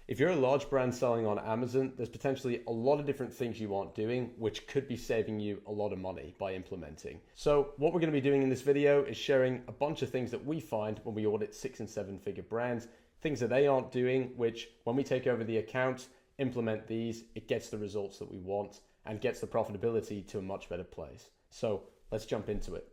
If you're a large brand selling on Amazon, there's potentially a lot of different things you aren't doing, which could be saving you a lot of money by implementing. So what we're going to be doing in this video is sharing a bunch of things that we find when we audit 6- and 7-figure brands, things that they aren't doing, which when we take over the account, implement these, it gets the results that we want and gets the profitability to a much better place. So let's jump into it.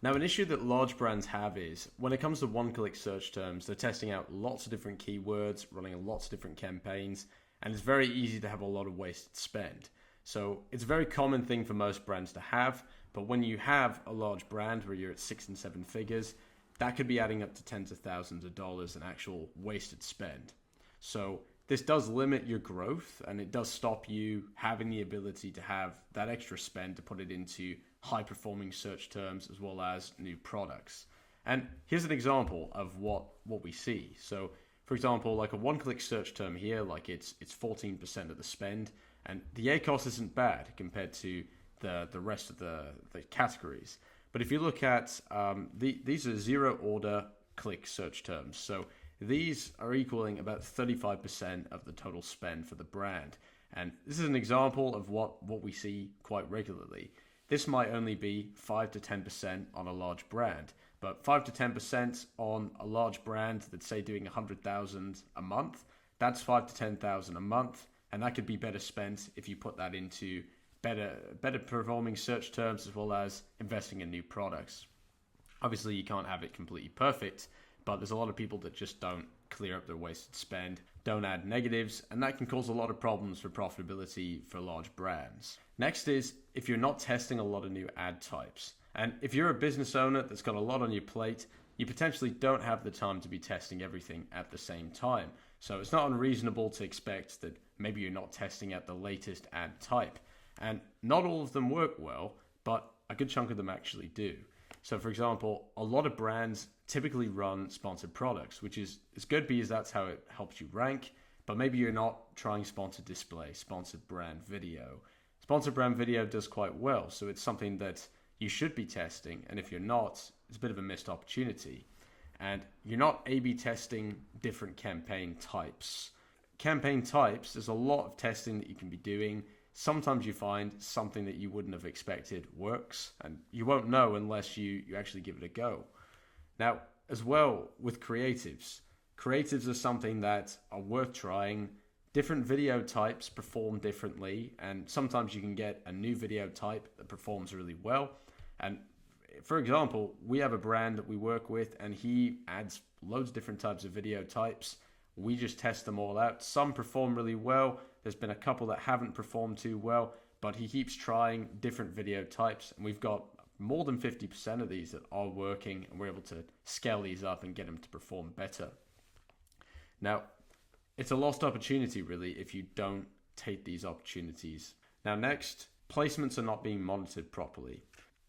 Now, an issue that large brands have is when it comes to one-click search terms, they're testing out lots of different keywords, running lots of different campaigns, and it's very easy to have a lot of wasted spend. So it's a very common thing for most brands to have, but when you have a large brand where you're at 6 and 7 figures, that could be adding up to tens of thousands of dollars in actual wasted spend. So this does limit your growth, and it does stop you having the ability to have that extra spend to put it into high-performing search terms as well as new products. And here's an example of what we see. So, for example, like a one-click search term here, like it's 14% of the spend, and the ACoS isn't bad compared to the rest of the categories. But if you look at these are zero order click search terms. So these are equaling about 35% of the total spend for the brand. And this is an example of what we see quite regularly. This might only be 5 to 10% on a large brand, but 5 to 10% on a large brand that's say doing 100,000 a month, that's 5 to 10,000 a month, and that could be better spent if you put that into better performing search terms as well as investing in new products. Obviously, you can't have it completely perfect, but there's a lot of people that just don't clear up their wasted spend, don't add negatives, and that can cause a lot of problems for profitability for large brands. Next is if you're not testing a lot of new ad types. And if you're a business owner that's got a lot on your plate, you potentially don't have the time to be testing everything at the same time. So it's not unreasonable to expect that maybe you're not testing out the latest ad type. And not all of them work well, but a good chunk of them actually do. So for example, a lot of brands typically run sponsored products, which is good because that's how it helps you rank, but maybe you're not trying sponsored display, sponsored brand video. Sponsored brand video does quite well, so it's something that you should be testing, and if you're not, it's a bit of a missed opportunity. And you're not A/B testing different campaign types. Campaign types, there's a lot of testing that you can be doing. Sometimes you find something that you wouldn't have expected works, and you won't know unless you actually give it a go. Now, as well with creatives are something that are worth trying. Different video types perform differently, and sometimes you can get a new video type that performs really well. And for example, we have a brand that we work with, and he adds loads of different types of video types. We just test them all out. Some perform really well. There's been a couple that haven't performed too well, but he keeps trying different video types, and we've got more than 50% of these that are working, and we're able to scale these up and get them to perform better. Now, it's a lost opportunity really if you don't take these opportunities. Now next, placements are not being monitored properly.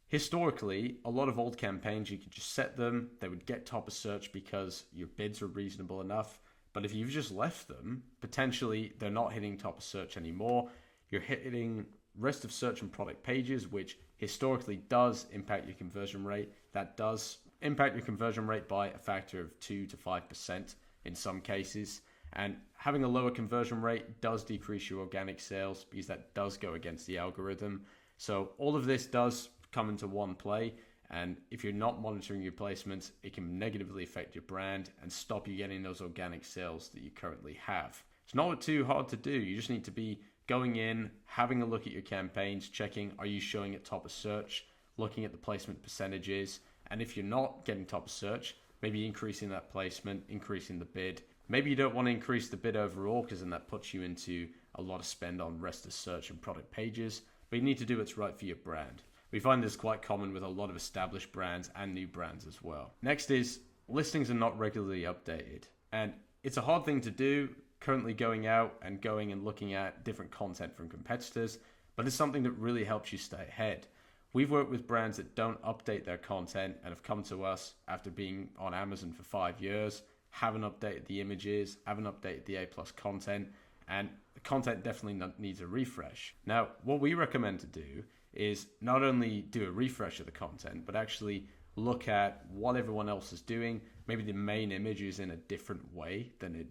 Historically, a lot of old campaigns, you could just set them, they would get top of search because your bids are reasonable enough. But if you've just left them, potentially they're not hitting top of search anymore. You're hitting rest of search and product pages, which historically does impact your conversion rate. That does impact your conversion rate by a factor of 2 to 5% in some cases. And having a lower conversion rate does decrease your organic sales because that does go against the algorithm. So all of this does come into one play. And if you're not monitoring your placements, it can negatively affect your brand and stop you getting those organic sales that you currently have. It's not too hard to do. You just need to be going in, having a look at your campaigns, checking, are you showing at top of search, looking at the placement percentages. And if you're not getting top of search, maybe increasing that placement, increasing the bid. Maybe you don't want to increase the bid overall because then that puts you into a lot of spend on rest of search and product pages, but you need to do what's right for your brand. We find this quite common with a lot of established brands and new brands as well. Next is listings are not regularly updated. And it's a hard thing to do, currently going and looking at different content from competitors, but it's something that really helps you stay ahead. We've worked with brands that don't update their content and have come to us after being on Amazon for 5 years, haven't updated the images, haven't updated the A+ content, and the content definitely needs a refresh. Now, what we recommend to do is not only do a refresh of the content, but actually look at what everyone else is doing. Maybe the main image is in a different way than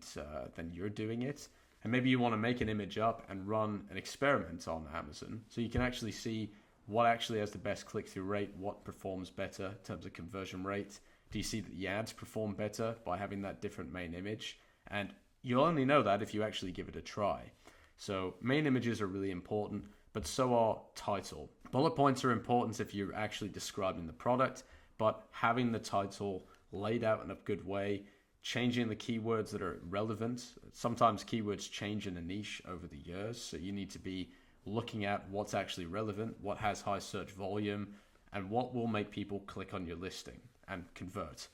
you're doing it. And maybe you want to make an image up and run an experiment on Amazon so you can actually see what actually has the best click-through rate, what performs better in terms of conversion rate. Do you see that the ads perform better by having that different main image? And you'll only know that if you actually give it a try. So main images are really important, but so are title. Bullet points are important if you're actually describing the product, but having the title laid out in a good way, changing the keywords that are relevant. Sometimes keywords change in a niche over the years, so you need to be looking at what's actually relevant, what has high search volume, and what will make people click on your listing and convert.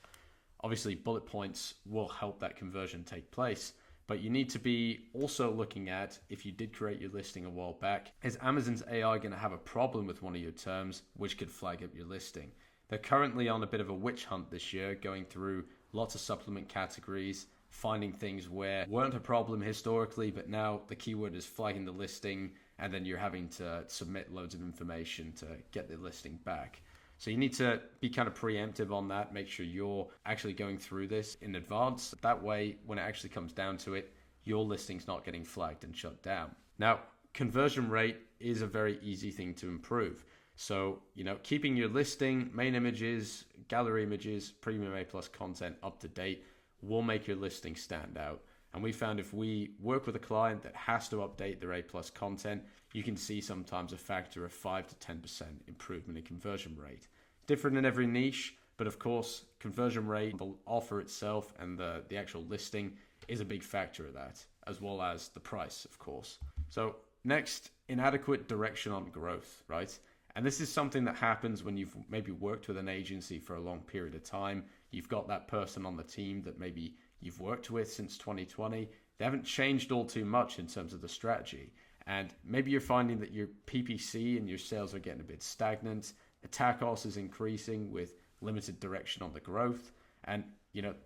Obviously, bullet points will help that conversion take place, but you need to be also looking at, if you did create your listing a while back, is Amazon's AI going to have a problem with one of your terms, which could flag up your listing? They're currently on a bit of a witch hunt this year, going through lots of supplement categories, finding things where weren't a problem historically, but now the keyword is flagging the listing, and then you're having to submit loads of information to get the listing back. So you need to be kind of preemptive on that, make sure you're actually going through this in advance. That way, when it actually comes down to it, your listing's not getting flagged and shut down. Now, conversion rate is a very easy thing to improve. So, keeping your listing, main images, gallery images, premium A+ content up to date will make your listing stand out. And we found if we work with a client that has to update their A+ content, you can see sometimes a factor of 5 to 10% improvement in conversion rate. Different in every niche, but of course, conversion rate, the offer itself and the actual listing is a big factor of that, as well as the price, of course. So next, inadequate direction on growth, right? And this is something that happens when you've maybe worked with an agency for a long period of time. You've got that person on the team that maybe you've worked with since 2020. They haven't changed all too much in terms of the strategy. And maybe you're finding that your PPC and your sales are getting a bit stagnant. The TACoS is increasing with limited direction on the growth. And,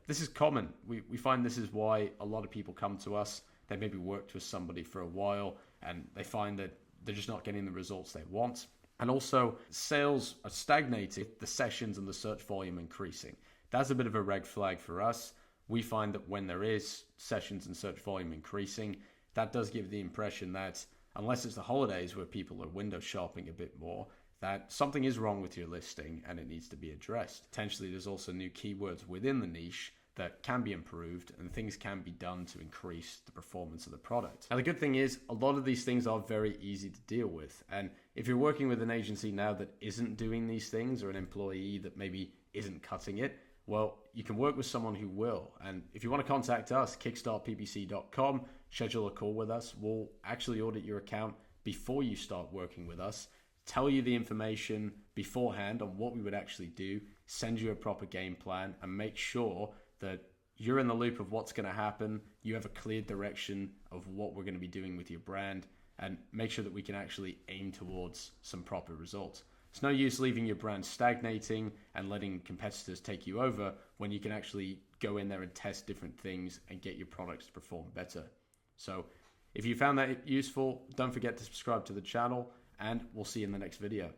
this is common. We find this is why a lot of people come to us. They maybe worked with somebody for a while and they find that they're just not getting the results they want. And also, sales are stagnating, the sessions and the search volume increasing. That's a bit of a red flag for us. We find that when there is sessions and search volume increasing, that does give the impression that, unless it's the holidays where people are window shopping a bit more, that something is wrong with your listing and it needs to be addressed. Potentially, there's also new keywords within the niche that can be improved and things can be done to increase the performance of the product. Now, the good thing is a lot of these things are very easy to deal with. And if you're working with an agency now that isn't doing these things, or an employee that maybe isn't cutting it, well, you can work with someone who will. And if you want to contact us, KickstartPPC.com, schedule a call with us. We'll actually audit your account before you start working with us, tell you the information beforehand on what we would actually do, send you a proper game plan, and make sure that you're in the loop of what's going to happen. You have a clear direction of what we're going to be doing with your brand, and make sure that we can actually aim towards some proper results. It's no use leaving your brand stagnating and letting competitors take you over when you can actually go in there and test different things and get your products to perform better. So if you found that useful, don't forget to subscribe to the channel, and we'll see you in the next video.